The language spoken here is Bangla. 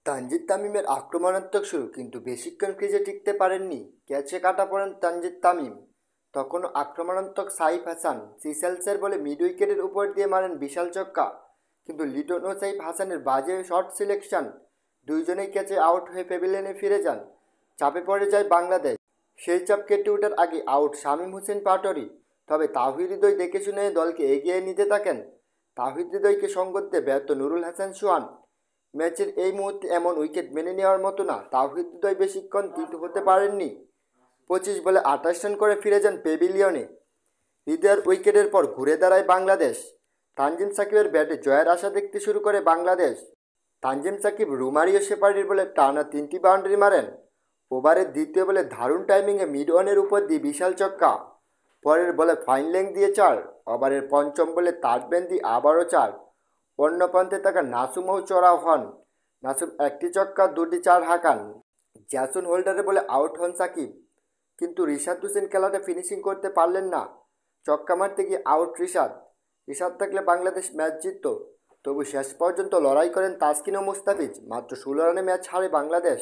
তানজিদ তামিমের আক্রমণাত্মক শুরু কিন্তু বেশিক্ষণ ক্রিজে টিকতে পারেননি। ক্যাচে কাটা পড়েন তানজিদ তামিম। তখনও আক্রমণাত্মক সাইফ হাসান সিসেলসের বলে মিড উইকেটের উপর দিয়ে মারেন বিশাল ছক্কা, কিন্তু লিটন ও সাইফ হাসানের বাজে শট সিলেকশন, দুইজনেই ক্যাচে আউট হয়ে প্যাভিলিয়নে ফিরে যান। চাপে পড়ে যায় বাংলাদেশ। সেই চাপ কেটে ওঠার আগে আউট শামীম হোসেন পাটোয়ারি। তবে তাওহিদ হৃদয় দেখে শুনে দলকে এগিয়ে নিতে থাকেন। তাওহিদ হৃদয়কে সঙ্গত দিয়ে ব্যর্থ নুরুল হাসান সোহান। ম্যাচের এই মুহূর্তে এমন উইকেট মেনে নেওয়ার মতো না, তাওহিদ হৃদয় বেশিক্ষণ টিট হতে পারেননি। 25 বলে 28 রান করে ফিরে যান প্যাভিলিয়নে। হৃদয়ের উইকেটের পর ঘুরে দাঁড়ায় বাংলাদেশ। তানজিম সাকিবের ব্যাটে জয়ের আশা দেখতে শুরু করে বাংলাদেশ। তানজিম সাকিব রোমারিও শেফার্ডের বলে টানা 3টি বাউন্ডারি মারেন। ওভারের দ্বিতীয় বলে দারুণ টাইমিংয়ে মিড অনের উপর দিয়ে বিশাল ছক্কা। পরের বলে ফাইন লেগ দিয়ে 4। ওভারের পঞ্চম বলে থার্ড ম্যান দিয়ে আবারও 4। অন্য প্রান্তে থাকা নাসুমও চড়াও হন। নাসুম একটি ছক্কা 2টি 4 হাঁকান। জ্যাসন হোল্ডারের বলে আউট হন সাকিব, কিন্তু রিশাদ হোসেন খেলাটা ফিনিশিং করতে পারলেন না। ছক্কা মারতে গিয়ে আউট রিশাদ। রিশাদ থাকলে বাংলাদেশ ম্যাচ জিতত। তবু শেষ পর্যন্ত লড়াই করেন তাসকিন ও মুস্তাফিজ। মাত্র 16 রানে ম্যাচ হারে বাংলাদেশ।